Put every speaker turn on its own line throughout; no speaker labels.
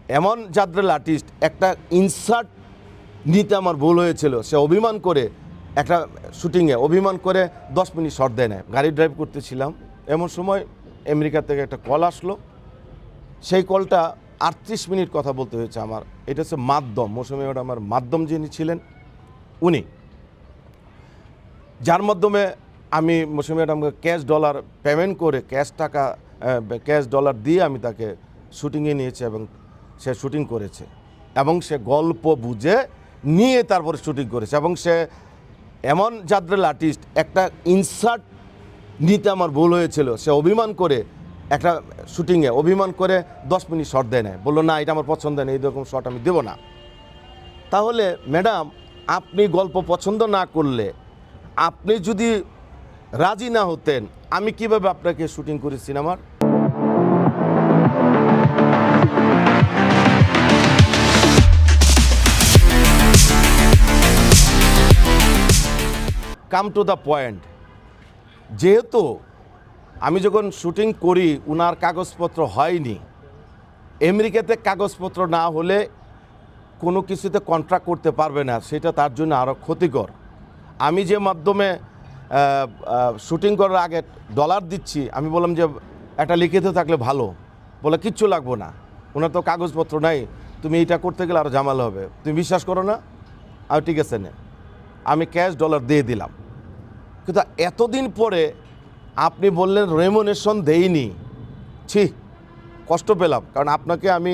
এমন জাদ্রেল আর্টিস্ট একটা ইনসার্ট নিতে আমার ভুল হয়েছিল, সে অভিমান করে একটা শুটিংয়ে অভিমান করে 10 মিনিট শর্ট দেয় না। গাড়ি ড্রাইভ করতেছিলাম, এমন সময় আমেরিকা থেকে একটা কল আসলো। সেই কলটা 38 মিনিট কথা বলতে হয়েছে আমার। এটা হচ্ছে মাধ্যম, মৌসুমী ম্যাডাম আমার মাধ্যম যিনি ছিলেন উনি, যার মাধ্যমে আমি মৌসুমী ম্যাডামকে ক্যাশ ডলার পেমেন্ট করে ক্যাশ ডলার দিয়ে আমি তাকে শুটিংয়ে নিয়েছি এবং সে শুটিং করেছে এবং সে গল্প বুঝে নিয়ে তারপরে শুটিং করেছে। এবং সে এমন জাদ্রেল আর্টিস্ট একটা ইনসার্ট নিতে আমার ভুল হয়েছিল, সে অভিমান করে একটা শুটিংয়ে অভিমান করে 10 মিনিট শর্ট দেয় না, বললো না এটা আমার পছন্দ নেই, এইরকম শর্ট আমি দেবো না। তাহলে ম্যাডাম আপনি গল্প পছন্দ না করলে, আপনি যদি রাজি না হতেন, আমি কিভাবে আপনাকে শুটিং করি সিনেমার? কাম টু দ্য পয়েন্ট, যেহেতু আমি যখন শুটিং করি উনার কাগজপত্র হয়নি, আমেরিকাতে কাগজপত্র না হলে কোনো কিছুতে কন্ট্রাক্ট করতে পারবে না, সেটা তার জন্য আরও ক্ষতিকর। আমি যে মাধ্যমে শুটিং করার আগে ডলার দিচ্ছি, আমি বললাম যে একটা লিখিত থাকলে ভালো, বলে কিচ্ছু লাগবো না, ওনার তো কাগজপত্র নাই, তুমি এইটা করতে গেলে আরও ঝামেলা হবে, তুমি বিশ্বাস করো না? আর ঠিক আছে না, আমি ক্যাশ ডলার দিয়ে দিলাম। কিন্তু এতদিন পরে আপনি বললেন রেমুনেশন দেইনি, ছি, কষ্ট পেলাম। কারণ আপনাকে আমি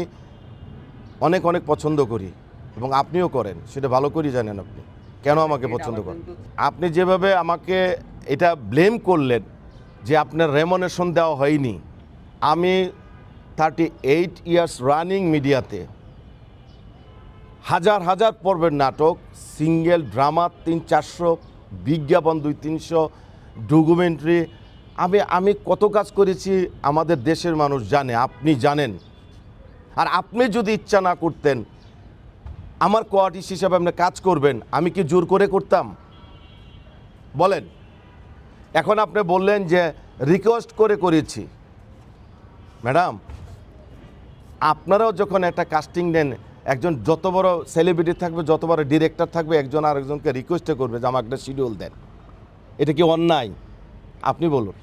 অনেক অনেক পছন্দ করি এবং আপনিও করেন, সেটা ভালো করেই জানেন আপনি কেন আমাকে পছন্দ করেন। আপনি যেভাবে আমাকে এটা ব্লেম করলেন যে আপনার রেমুনেশন দেওয়া হয়নি, আমি 38 ইয়ার্স রানিং মিডিয়াতে হাজার হাজার পর্বের নাটক, সিঙ্গেল ড্রামা 300-400, বিজ্ঞাপন 200-300, ডকুমেন্টারি, আমি কত কাজ করেছি আমাদের দেশের মানুষ জানে, আপনি জানেন। আর আপনি যদি ইচ্ছা না করতেন আমার কোয়ার্টিস্ট হিসাবে আপনি কাজ করবেন, আমি কি জোর করে করতাম? বলেন। এখন আপনি বললেন যে রিকোয়েস্ট করে করেছি। ম্যাডাম আপনারাও যখন একটা কাস্টিং নেন, একজন যত বড় সেলিব্রিটি থাকবে, যত বড় ডিরেক্টর থাকবে, একজন আরেকজনকে রিকোয়েস্টে করবে যে আমাকে একটা শিডিউল দেন। এটা কি অন্যায়? আপনি বলুন।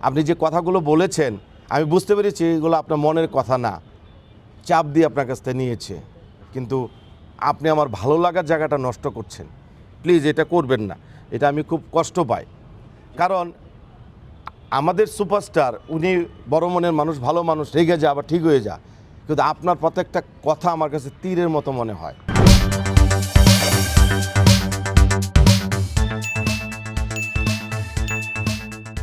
আপনি যে কথাগুলো বলেছেন আমি বুঝতে পেরেছি এগুলো আপনার মনের কথা না, চাপ দিয়ে আপনার কাছ থেকে নিয়েছে, কিন্তু আপনি আমার ভালো লাগার জায়গাটা নষ্ট করছেন। প্লিজ এটা করবেন না, এটা আমি খুব কষ্ট পাই। কারণ আমাদের সুপারস্টার উনি বড় মনের মানুষ, ভালো মানুষ, রেগে যা আবার ঠিক হয়ে যা, কিন্তু আপনার প্রত্যেকটা কথা আমার কাছে তীরের মতো মনে হয়।